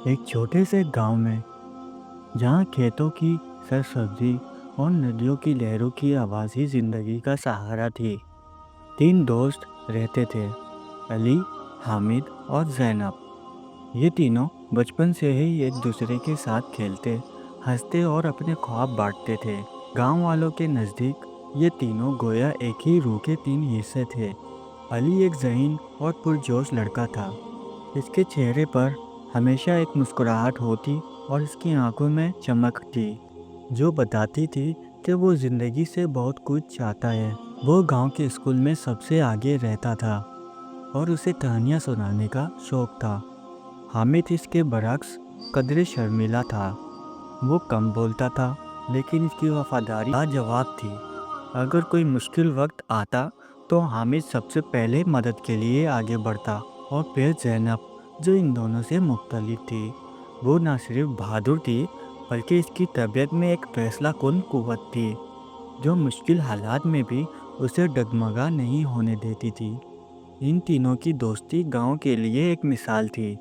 एक छोटे से गांव में जहां खेतों की सरसब्जी और नदियों की लहरों की आवाज़ ही जिंदगी का सहारा थी। तीन दोस्त रहते थे, अली, हामिद और जैनब। ये तीनों बचपन से ही एक दूसरे के साथ खेलते, हंसते और अपने ख्वाब बांटते थे। गांव वालों के नज़दीक ये तीनों गोया एक ही रूह के तीन हिस्से थे। अली एक ज़हीन और पुरजोश लड़का था। इसके चेहरे पर हमेशा एक मुस्कुराहट होती और इसकी आंखों में चमक थी, जो बताती थी कि वो ज़िंदगी से बहुत कुछ चाहता है। वो गांव के स्कूल में सबसे आगे रहता था और उसे कहानियाँ सुनाने का शौक था। हामिद इसके बरक्स कदरे शर्मीला था। वो कम बोलता था, लेकिन इसकी वफादारी लाजवाब थी। अगर कोई मुश्किल वक्त आता तो हामिद सबसे पहले मदद के लिए आगे बढ़ता। और फिर जैनब, जो इन दोनों से मुख्तलिफ थी। वो न सिर्फ बहादुर थी, बल्कि इसकी तबीयत में एक फैसला कुन कुव्वत थी, जो मुश्किल हालात में भी उसे डगमगा नहीं होने देती थी। इन तीनों की दोस्ती गांव के लिए एक मिसाल थी।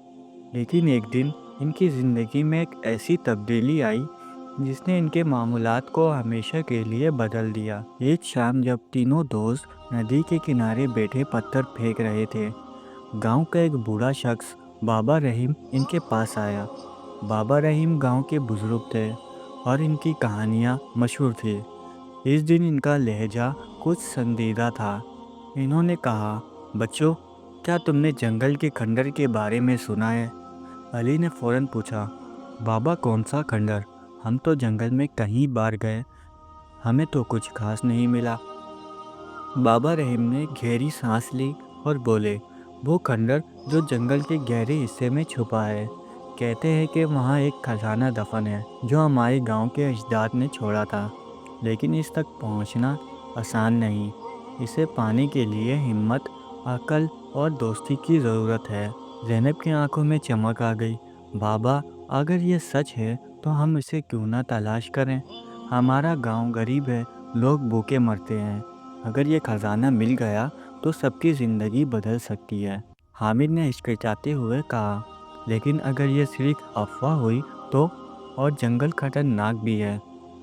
लेकिन एक दिन इनकी ज़िंदगी में एक ऐसी तब्दीली आई जिसने इनके मामूलात को हमेशा के लिए बदल दिया। एक शाम जब तीनों दोस्त नदी के किनारे बैठे पत्थर फेंक रहे थे, गांव का एक बूढ़ा शख्स बाबा रहीम इनके पास आया। बाबा रहीम गांव के बुजुर्ग थे और इनकी कहानियाँ मशहूर थी। इस दिन इनका लहजा कुछ संजीदा था। इन्होंने कहा, बच्चों, क्या तुमने जंगल के खंडर के बारे में सुना है? अली ने फौरन पूछा, बाबा कौन सा खंडर? हम तो जंगल में कई बार गए, हमें तो कुछ खास नहीं मिला। बाबा रहीम ने गहरी सांस ली और बोले, वो खंडर जो जंगल के गहरे हिस्से में छुपा है। कहते हैं कि वहाँ एक खजाना दफन है जो हमारे गांव के अजदाद ने छोड़ा था, लेकिन इस तक पहुँचना आसान नहीं। इसे पाने के लिए हिम्मत, अकल और दोस्ती की ज़रूरत है। ज़ैनब की आंखों में चमक आ गई। बाबा, अगर ये सच है तो हम इसे क्यों ना तलाश करें? हमारा गांव गरीब है, लोग भूखे मरते हैं। अगर ये खजाना मिल गया तो सबकी ज़िंदगी बदल सकती है। हामिद ने हिचकिचाते हुए कहा, लेकिन अगर ये सिर्फ अफवाह हुई तो? और जंगल खतरनाक भी है।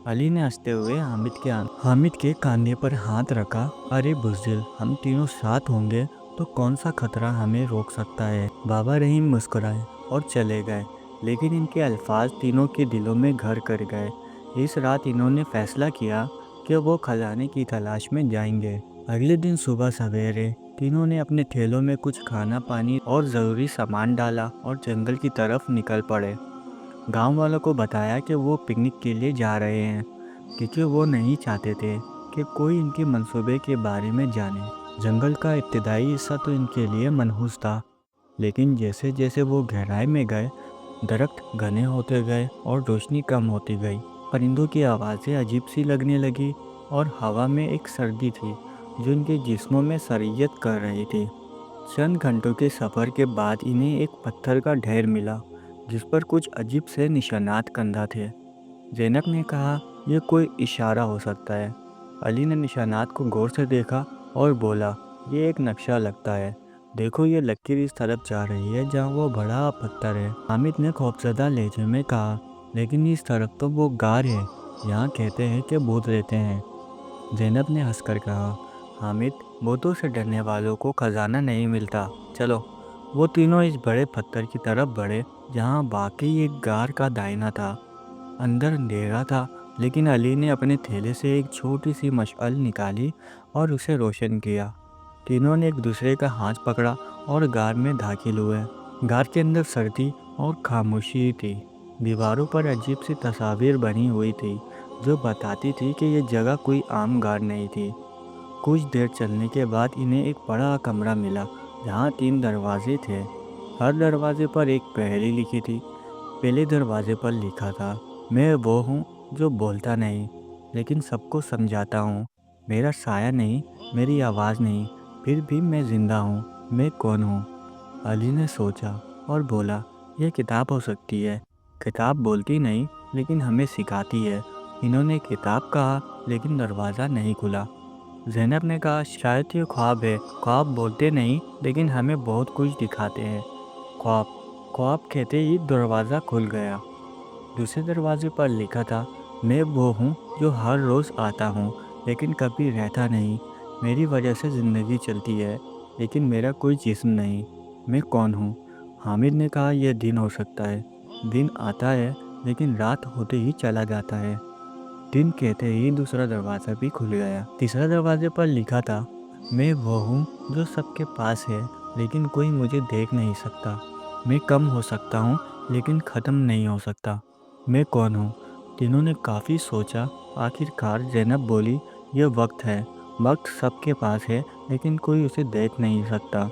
अली ने हंसते हुए हामिद के कांधे पर हाथ रखा। अरे बुज़दिल, हम तीनों साथ होंगे तो कौन सा खतरा हमें रोक सकता है? बाबा रहीम मुस्कुराए और चले गए, लेकिन इनके अल्फाज तीनों के दिलों में घर कर गए। इस रात इन्होंने फैसला किया कि वो खजाने की तलाश में जाएंगे। अगले दिन सुबह सवेरे तीनों ने अपने थैलों में कुछ खाना पानी और ज़रूरी सामान डाला और जंगल की तरफ निकल पड़े। गांव वालों को बताया कि वो पिकनिक के लिए जा रहे हैं, क्योंकि वो नहीं चाहते थे कि कोई इनके मंसूबे के बारे में जाने। जंगल का इब्तदाई हिस्सा तो इनके लिए मनहूस था, लेकिन जैसे जैसे वो गहराई में गए, दरख्त घने होते गए और रोशनी कम होती गई। परिंदों की आवाज़ें अजीब सी लगने लगी और हवा में एक सर्दी थी जो इनके जिस्मों में सरियत कर रही थी। चंद घंटों के सफ़र के बाद इन्हें एक पत्थर का ढेर मिला जिस पर कुछ अजीब से निशानात कंधा थे। ज़ैनब ने कहा, यह कोई इशारा हो सकता है। अली ने निशानात को गौर से देखा और बोला, ये एक नक्शा लगता है। देखो, ये लकीर इस तरफ जा रही है जहाँ वो बड़ा पत्थर है। हामिद ने खौफजदा लहजे में कहा, लेकिन इस तरफ तो वो गार है, यहाँ कहते हैं कि भूत रहते हैं। ज़ैनब ने हंसकर कहा, हामिद, भूतों से डरने वालों को खजाना नहीं मिलता। चलो। वो तीनों इस बड़े पत्थर की तरफ बढ़े जहाँ बाकी एक गार का दायना था। अंदर अंधेरा था, लेकिन अली ने अपने थैले से एक छोटी सी मशअल निकाली और उसे रोशन किया। तीनों ने एक दूसरे का हाथ पकड़ा और गार में दाखिल हुए। गार के अंदर सर्दी और खामोशी थी। दीवारों पर अजीब सी तस्वीर बनी हुई थी जो बताती थी कि यह जगह कोई आम गार नहीं थी। कुछ देर चलने के बाद इन्हें एक बड़ा कमरा मिला जहाँ तीन दरवाजे थे। हर दरवाजे पर एक पहेली लिखी थी। पहले दरवाजे पर लिखा था, मैं वो हूँ जो बोलता नहीं, लेकिन सबको समझाता हूँ। मेरा साया नहीं, मेरी आवाज़ नहीं, फिर भी मैं ज़िंदा हूँ। मैं कौन हूँ? अली ने सोचा और बोला, यह किताब हो सकती है। किताब बोलती नहीं, लेकिन हमें सिखाती है। इन्होंने किताब कहा, लेकिन दरवाज़ा नहीं खुला। ज़ैनब ने कहा, शायद ये ख्वाब है। ख्वाब बोलते नहीं, लेकिन हमें बहुत कुछ दिखाते हैं। ख्वाब خواب کہتے ہی دروازہ کھل گیا۔ دوسرے دروازے پر لکھا تھا، میں وہ ہوں جو ہر روز آتا ہوں لیکن کبھی رہتا نہیں۔ میری وجہ سے زندگی چلتی ہے لیکن میرا کوئی جسم نہیں۔ میں کون ہوں؟ حامد نے کہا، یہ دن ہو سکتا ہے۔ دن آتا ہے لیکن رات ہوتے ہی چلا جاتا ہے۔ دن کہتے ہی دوسرا دروازہ بھی کھل گیا۔ تیسرا دروازے پر لکھا تھا، میں وہ ہوں جو سب کے پاس ہے لیکن کوئی مجھے دیکھ نہیں سکتا۔ میں کم ہو سکتا ہوں لیکن ختم نہیں ہو سکتا۔ میں کون ہوں؟ تینوں نے کافی سوچا۔ آخر کار زینب بولی، یہ وقت ہے۔ وقت سب کے پاس ہے لیکن کوئی اسے دیکھ نہیں سکتا۔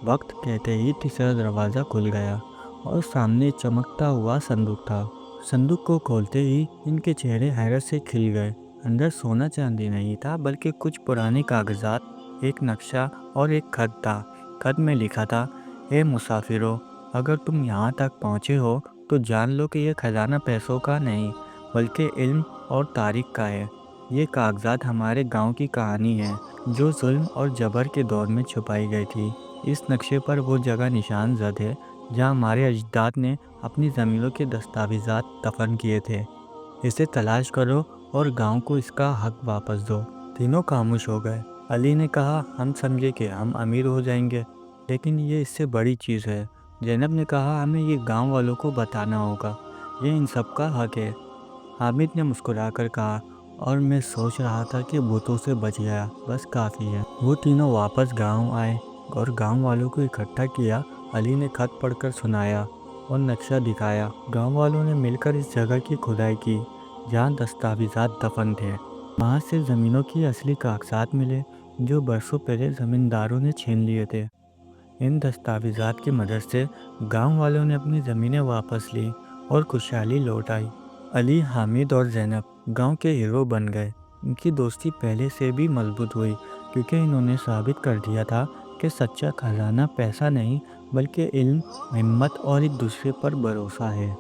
وقت کہتے ہی تیسرا دروازہ کھل گیا اور سامنے چمکتا ہوا صندوق تھا۔ صندوق کو کھولتے ہی ان کے چہرے حیرت سے کھل گئے۔ اندر سونا چاندی نہیں تھا بلکہ کچھ پرانے کاغذات، ایک نقشہ اور ایک خط تھا۔ خط میں لکھا تھا، اے مسافرو، اگر تم یہاں تک پہنچے ہو تو جان لو کہ یہ خزانہ پیسوں کا نہیں بلکہ علم اور تاریخ کا ہے۔ یہ کاغذات ہمارے گاؤں کی کہانی ہے جو ظلم اور جبر کے دور میں چھپائی گئی تھی۔ اس نقشے پر وہ جگہ نشان زد ہے جہاں ہمارے اجداد نے اپنی زمینوں کے دستاویزات دفن کیے تھے۔ اسے تلاش کرو اور گاؤں کو اس کا حق واپس دو۔ تینوں خاموش ہو گئے۔ علی نے کہا، ہم سمجھے کہ ہم امیر ہو جائیں گے لیکن یہ اس سے بڑی چیز ہے۔ زینب نے کہا، ہمیں یہ گاؤں والوں کو بتانا ہوگا، یہ ان سب کا حق ہے۔ حامد نے مسکرا کر کہا، اور میں سوچ رہا تھا کہ بتوں سے بچ گیا، بس کافی ہے۔ وہ تینوں واپس گاؤں آئے اور گاؤں والوں کو اکٹھا کیا۔ علی نے خط پڑھ کر سنایا اور نقشہ دکھایا۔ گاؤں والوں نے مل کر اس جگہ کی کھدائی کی جہاں دستاویزات دفن تھے۔ وہاں سے زمینوں کی اصلی کاغذات ملے جو برسوں پہلے زمینداروں نے چھین لیے تھے۔ ان دستاویزات کی مدد سے گاؤں والوں نے اپنی زمینیں واپس لی اور خوشحالی لوٹ آئی۔ علی، حامد اور زینب گاؤں کے ہیرو بن گئے۔ ان کی دوستی پہلے سے بھی مضبوط ہوئی کیونکہ انہوں نے ثابت کر دیا تھا کہ سچا خزانہ پیسہ نہیں بلکہ علم، ہمت اور ایک دوسرے پر بھروسہ ہے۔